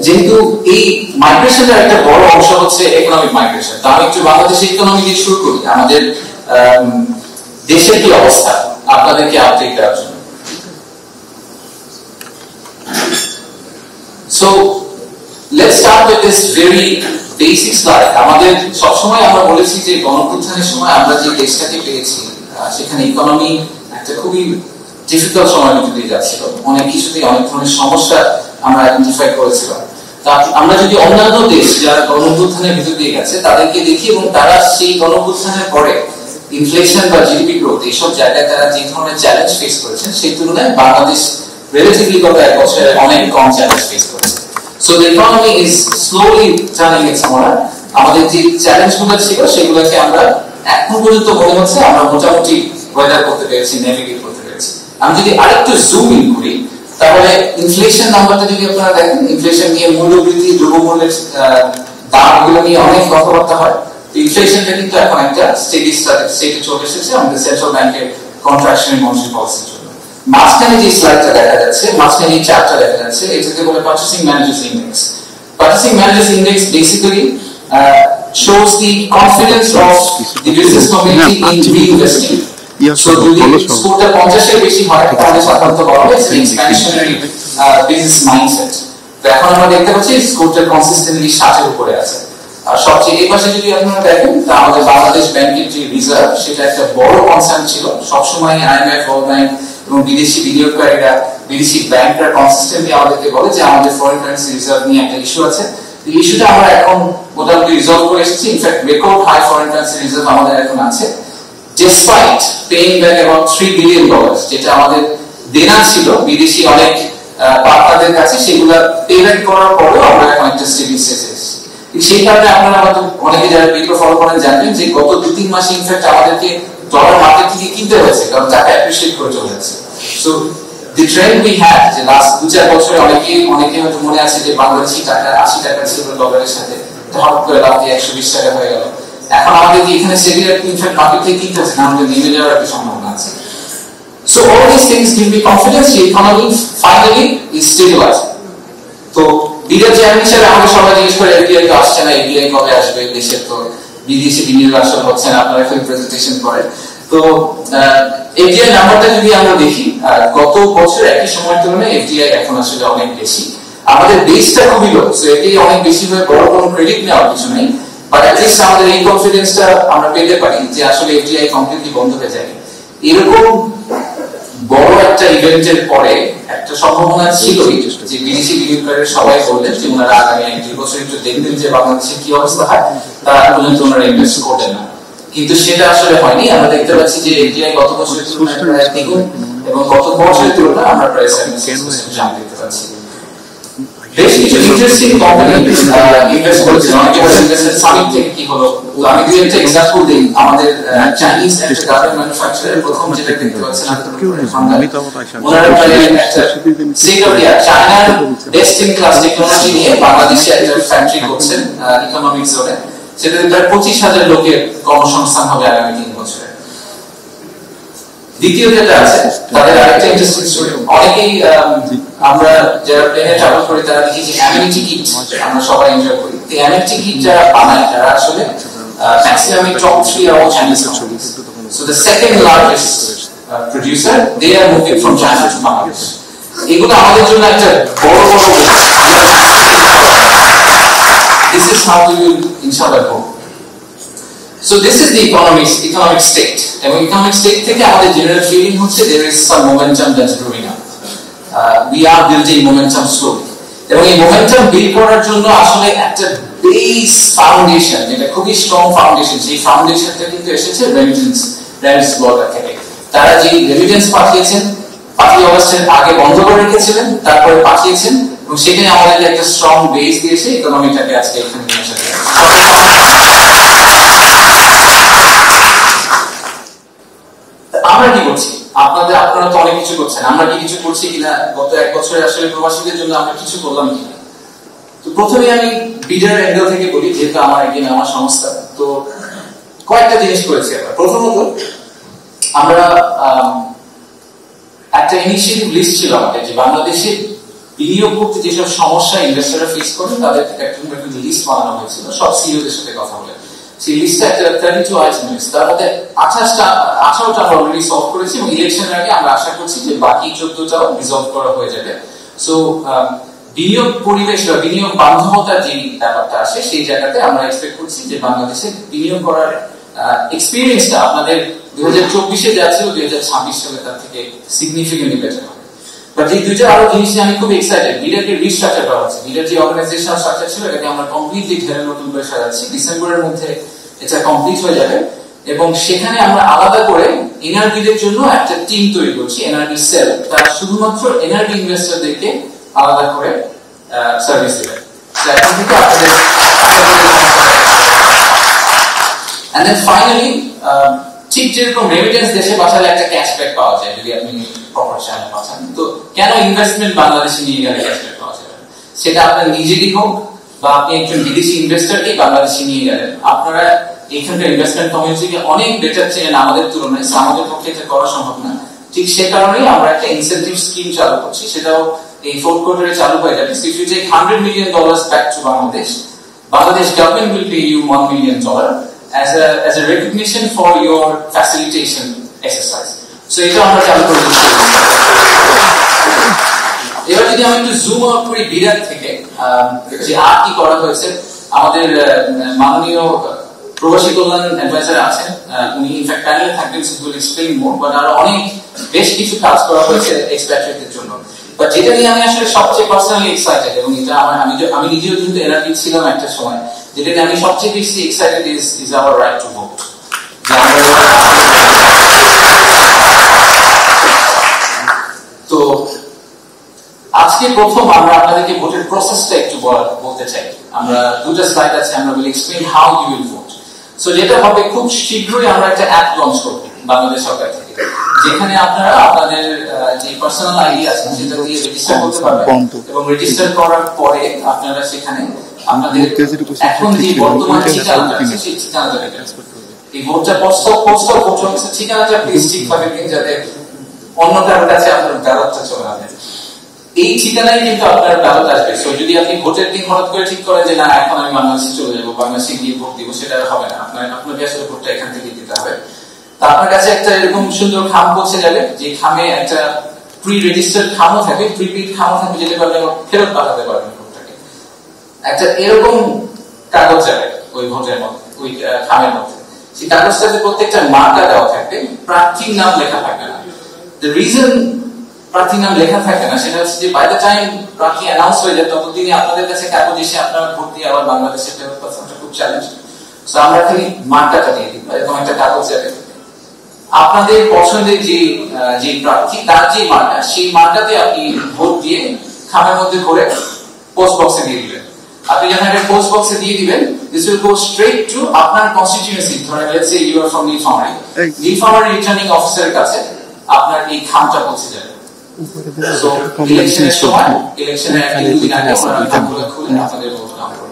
যেহেতু এই মাইগ্রেশনের একটা বড় অংশ হচ্ছে ইকোনমিক মাইগ্রেশন, তো আমি একটু বাংলাদেশের ইকোনমি দিয়ে শুরু করি। আমাদের দেশের কি অবস্থা আপনাদেরকে আপডেট দেওয়ার জন্য। So let's start with this very basic slide. আমাদের সবসময় আমরা বলেছি যে গণঅভ্যুত্থানের সময় আমরা যে দেশটাকে পেয়েছি সেখানে ইকোনমি একটা খুবই ডিফিকাল্ট সময় দিয়ে যাচ্ছিল, অনেক কিছুতেই অনেক ধরনের সমস্যা আমরা আইডেন্টিফাই করেছিলাম। আমরা যদি অন্যান্য দেশ যারা গণঅভ্যুত্থানের ভিতর দিয়ে গেছে তাদেরকে দেখি এবং তারা সেই গণঅভ্যুত্থানের পরে ইনফ্লেশন বা জিডিপি গ্রোথ এইসব জায়গায় তারা যে ধরনের চ্যালেঞ্জ ফেস করেছেন সেই তুলনায় বাংলাদেশ রিলেটিভলি গত এক বছরে অনেক কম চ্যালেঞ্জ ফেস করেছে। So the economy is slowly turning it's corner. আমাদের যে চ্যালেঞ্জগুলো ছিল সেগুলোকে আমরা এখন পর্যন্ত মনে হচ্ছে আমরা মোটামুটি ওয়েদার করতে পেরেছি, নেভিগেট করতে পেরেছি। আমি যদি আরেকটু জুম ইন করি তাহলে ইনফ্লেশন নাম্বারটা যদি আপনারা দেখেন, ইনফ্লেশন নিয়ে মূল্যবৃদ্ধি, দ্রব্যমূল্যের দামগুলো নিয়ে অনেক কথাবার্তা হয়। ইনফ্লেশনটা কিন্তু এখন একটা স্টেডি স্টেটে চলে এসেছে আমাদের সেন্ট্রাল ব্যাংকের কন্ট্রাকশনারি মনিটারি পলিসির জন্য। মাঝখানে যে স্লাইডটা দেখা যাচ্ছে, মাঝখানে এই চার্টটা দেখা যাচ্ছে, এটাকে বলে purchasing managers index. Purchasing managers index basically shows the confidence of the business community in reinvesting. So যদি স্কোরটা 50 এর বেশি হয় তাহলে সাধারণত বলা হয় এক্সপ্যানশনারি বিজনেস মাইন্ডসেট। তো এখন আমরা দেখতে পাচ্ছি স্কোরটা কনসিস্টেন্টলি 60 এর উপরে আছে। আর সবচেয়ে এই পাশে যদি আপনারা দেখেন তা আমাদের বাংলাদেশ ব্যাংকের যে রিজার্ভ সেটা একটা বড় কনসার্ন ছিল সবসময়। আইএমএফ, ওয়ার্ল্ড ব্যাংক এবং বিদেশি বিনিয়োগকারীরা, বিদেশি ব্যাংকরা কনসিস্টেন্টলি আমাদেরকে বলে যে আমাদের ফরেন কারেন্সি রিজার্ভ নিয়ে একটা ইস্যু আছে। এই ইস্যুটা আমরা এখন মোটামুটি রিজলভ করে এসেছি। In fact record high foreign currency reserve আমাদের এখন আছে, despite paying back about $3 billion, যেটা আমাদের দেনা ছিল বিদেশি অনেক পার্টনারদের কাছে, সেগুলো পে ব্যাক করার পরেও আমরা এখন একটা স্টেবল স্টেজে এসেছি। সেই কারণে আপনারা হয়তো অনেকে যারা ভিডিও ফলো করেন জানবেন যে গত 2-3 মাসে ইনফ্যাক্ট আমাদেরকে ডলার মার্কেট থেকে কিনতে হয়েছে, কারণ টাকা অ্যাপ্রিশিয়েট করে চলে যাচ্ছে। So the trend we had যে লাস্ট 2-4 বছরে অনেকে হয়তো মনে আছে যে বাংলাদেশি টাকা 80 টাকা ছিল ডলারের সাথে, হঠাৎ করে লাভ দিয়ে 120 টাকা হয়ে গেল। এখন আমাদের এখানে সেভিয়ার ইনফ্যাক্ট মার্কেট থেকে কিনতে হচ্ছে না, আমাদের নেমে যাওয়ার একটা সম্ভাবনা আছে। So all this things give me confidence যে ইকোনমি ফাইনালি ইজ স্টেবিলাইজিং। তো বিদেশ চেয়ারম্যান হিসেবে আমাকে সবাই জিজ্ঞেস করে এফডিআই তো আসছে না, এফডিআই কবে আসবে, দেশের তো বিদেশি বিনিয়োগ আসলে হচ্ছে না, আপনারা এখন প্রেজেন্টেশন করেন। তো এফডিআই নাম্বারটা যদি আমরা দেখি গত বছর একই সময়ের তুলনায় এফডিআই এখন আসলে অনেক বেশি। আমাদের বেসটা খুবই লো, সো এফডিআই অনেক বেশি হয়ে বড় কোনো ক্রেডিট নেওয়ার কিছু নেই, বাট অ্যাট লিস্ট আমাদের এই কনফিডেন্সটা আমরা পেতে পারি যে আসলে এফডিআই কমপ্লিটলি বন্ধ হয়ে যাবে। এরকম বড় একটা ইভেন্টের পরে একটা সম্ভাবনা ছিলই যে বিদেশি বিনিয়োগকারীরা সবাই বললেন যে ওনারা আগামী 1-2 বছর একটু দেখবেন যে বাংলাদেশের কি অবস্থা হয়, তারা পর্যন্ত ওনারা ইনভেস্ট করবেন না। কিন্তু সেটা আসলে হয়নি। আমরা দেখতে পাচ্ছি যে এফডিআই গত বছরের তুলনায় প্রায় দ্বিগুণ এবং গত বছরের তুলনায় আমরা প্রায় 7% জাম্প দেখতে পাচ্ছি। বেশ কিছু ইন্টারেস্টিং কোম্পানি ইনভেস্ট করেছে। অনেকে বলে ইনভেস্টমেন্ট সামিট থেকে কি হলো, আমি দুই একটা এক্সাম্পল দিই। আমাদের চাইনিজ একটা গার্মেন্ট ম্যানুফ্যাকচারার প্রথম যেটা দেখতে পাচ্ছেন ওনারা একটা স্টেট অফ দ্য আর্ট চায়নার বেস্ট ইন ক্লাস টেকনোলজি নিয়ে বাংলাদেশে একটা ফ্যাক্টরি করছেন ইকোনমিক জোনে, সেটাতে প্রায় 25,000 লোকের কর্মসংস্থান হবে আগামী 3 বছরে। দ্বিতীয় যেটা আছে তাদের আরেকটা ইন্টারেস্টিং স্টোরি, অনেকেই আমরা যারা প্লেনে ট্রাভেল করি তারা দেখি যে অ্যামেনিটি কিট আমরা সবাই এনজয় করি। তো অ্যামেনিটি কিট যারা বানায় তারা আসলে ম্যাক্সিমাম টপ 3 আর Chinese companies. So the second largest producer, they are moving from China to Bangladesh. এগুলো আমাদের জন্য একটা বড় this is how we will inshallah go. So this is the economic state. And economic state থেকে আমাদের general feeling হচ্ছে there is some momentum that's growing up. We are building momentum slowly. এবং এই momentum build করার জন্য আসলে একটা base foundation, যেটা খুবই strong foundation, সেই foundationটা কিন্তু এসেছে remittance border থেকে। তারা যে remittance পাঠিয়েছেন, পাঠিয়ে অবস্থায় আগে বন্ধ করে রেখেছিলেন, তারপরে পাঠিয়েছেন এবং সেখানে আমাদের একটা স্ট্রং বেস দিয়েছে ইকোনমিটাকে আজকে এখানে নিয়ে আসা। আমরা কি করছি? আপনারা তো অনেক কিছু করছেন, আমরা কি কিছু করছি কিনা? গত 1 বছরে আসলে প্রবাসীদের জন্য আমরা কিছু করলাম কিনা? তো প্রথমে আমি বিডার অ্যাঙ্গেল থেকে বলি, যেহেতু আমার সংস্থা, তো কয়েকটা জিনিস করেছি আমরা। প্রথমত আমরা একটা ইনিশিয়েটিভ লিস্ট ছিল আমাদের যে বাংলাদেশে বিনিয়োগ করতে যেসব সমস্যা ইনভেস্টররা ফেস করে তাদের একটা লিস্ট বানানো হয়েছিল সব সিইওদের সাথে কথা বলে। সেই লিস্টে একটা 32 আইটেম লিস্ট, তার মধ্যে 18টা আমরা অলরেডি সলভ করেছি এবং ইলেকশনের আগে আমরা আশা করছি যে বাকি 14টাও রিজলভ করা হয়ে যাবে। সো বিনিয়োগ পরিবেশ বা বিনিয়োগ বান্ধবতার যে ব্যাপারটা আসে সেই জায়গাতে আমরা এক্সপেক্ট করছি যে বাংলাদেশে বিনিয়োগ করার এক্সপিরিয়েন্সটা আপনাদের 2024-এ যা ছিল 2026 সালে তার থেকে সিগনিফিকেন্টলি বেটার হবে। বাট এই দুইটা আরো জিনিস আমি খুব এক্সাইটেড। লিডারকে রিস্ট্রাকচার করা হচ্ছে, লিডার যে অর্গানাইজেশনাল স্ট্রাকচার ছিল এটাকে আমরা কমপ্লিটলি ঢেলে নতুন করে সাজাচ্ছি। ডিসেম্বরের মধ্যে এটা কমপ্লিট হয়ে যাবে এবং সেখানে আমরা আলাদা করে এনআরবিদের জন্য একটা টিম তৈরি করছি, এনআরবি সেল, তারা শুধুমাত্র এনআরবি ইনভেস্টরদেরকে আলাদা করে সার্ভিস দেবে। এখন থেকে আপনাদের and then finally ঠিক যেরকম রেমিটেন্স দেশে পাঠালে একটা ক্যাশব্যাক পাওয়া যায় যদি আপনি প্রপার চ্যানেলে পাঠান, তো কেন ইনভেস্টমেন্ট বাংলাদেশে নিয়ে গেলে ক্যাশব্যাক পাওয়া যাবে? সেটা আপনার নিজেরই হোক বা আপনি একজন বিদেশি ইনভেস্টরকে বাংলাদেশে নিয়ে গেলেন, আপনারা এখানকার ইনভেস্টমেন্ট কমিউনিটিকে অনেক বেটার চেনেন আমাদের তুলনায়, আমাদের পক্ষে এটা করা সম্ভব না। ঠিক সে কারণেই আমরা একটা ইনসেন্টিভ স্কিম চালু করছি, সেটাও এই ফোর্থ কোয়ার্টারে চালু হয়ে যাবে। If you take $100 million back to Bangladesh government will pay you $1 million as a recognition for your facilitation exercise. So এটা আমরা চালু করে দিচ্ছি। এবার যদি আমি একটু জুম আউট করি বিরাট থেকে, যে আর কি করা হয়েছে, আমাদের মাননীয় প্রবাসী কল্যাণ অ্যাডভাইজার আছেন, উনি ইনফ্যাক্ট প্যানেলে থাকবেন, so will explain more, but আরো অনেক বেশ কিছু কাজ করা হয়েছে এক্সপ্যাট্রিয়েটদের জন্য। বাট যেটা নিয়ে আমি আসলে সবচেয়ে পার্সোনালি এক্সাইটেড, এবং এটা আমি নিজেও কিন্তু এনআরবি ছিলাম একটা সময়, যেটা নিয়ে আমি সবচেয়ে বেশি excited is our right to vote. তো আজকে প্রথম আমরা আপনাদেরকে ভোটের প্রসেসটা একটু বলতে চাই। আমরা দুটো স্লাইড আছে, আমরা will explain how you will vote. So যেটা হবে, খুব শীঘ্রই আমরা একটা অ্যাপ লঞ্চ করব বাংলাদেশ সরকার থেকে, যেখানে আপনারা আপনাদের যে পার্সোনাল আইডি আছে সেটা দিয়ে রেজিস্টার করতে পারবেন, এবং রেজিস্টার করার পরে আপনারা সেখানে আপনাদের এখন যে বর্তমান ঠিকানাটা আছে সেই ঠিকানাটা দেবেন। এই ভোটটা পোস্টাল ভোট হচ্ছে, ঠিকানাটা প্লিজ ঠিকভাবে দিন যাতে অন্য কারোর কাছে আপনার ব্যালটটা চলে আসে। এই ঠিকানায় কিন্তু আপনার ব্যালট আসবে। সো যদি আপনি ভোটের দিন হঠাৎ করে ঠিক করেন যে না এখন আমি বাংলাদেশে চলে যাবো, বাংলাদেশে গিয়ে ভোট দিব, সেটা হবে না। আপনাকে আসলে ভোটটা এখান থেকে দিতে হবে। তা আপনার কাছে একটা এরকম সুন্দর খাম পৌঁছে যাবে, যে খামে একটা প্রি রেজিস্টার্ড খামও থাকে, প্রিপেড খামও থাকে, যেটা আপনি ফেরত পাঠাতে পারবেন ভোটটাকে। একটা এরকম কাগজ যাবে ওই ভোটের মধ্যে, ওই খামের মধ্যে। সেই কাগজটাতে প্রত্যেকটা মার্কা দেওয়া থাকবে, প্রার্থীর নাম লেখা থাকবে না। দ্য রিজন প্রার্থীর নাম লেখা থাকে না সেটা হচ্ছে যে বাই দ্য টাইম প্রার্থী অ্যানাউন্স হয়ে যায় ততদিনে আপনাদের কাছে কাগজ এসে আপনার ভোট দিয়ে আবার বাংলাদেশে ফেরত পাঠানোটা খুব চ্যালেঞ্জ। সো আমরা খালি মার্কাটা দিয়ে দিই, এরকম একটা কাগজ যাবে। আপনাদের পছন্দের যে প্রার্থী তার যে মার্কা, সেই মার্কাতে আপনি ভোট দিয়ে খামের মধ্যে ভরে পোস্ট বক্সে দিয়ে দিবেন। আপনি যখন একটা পোস্ট বক্সে দিয়ে দিবেন, this will go straight to আপনার কনস্টিটিউয়েন্সি। ধরেন let's say you are from Nilphamari returning অফিসারের কাছে আপনার এই খামটা পৌঁছে যাবে। সো ইলেকশনের সময়, ইলেকশনের 1-2 দিন আগে আপনারা খামগুলো খুলে আপনাদের ভোট কাউন্ট করবেন।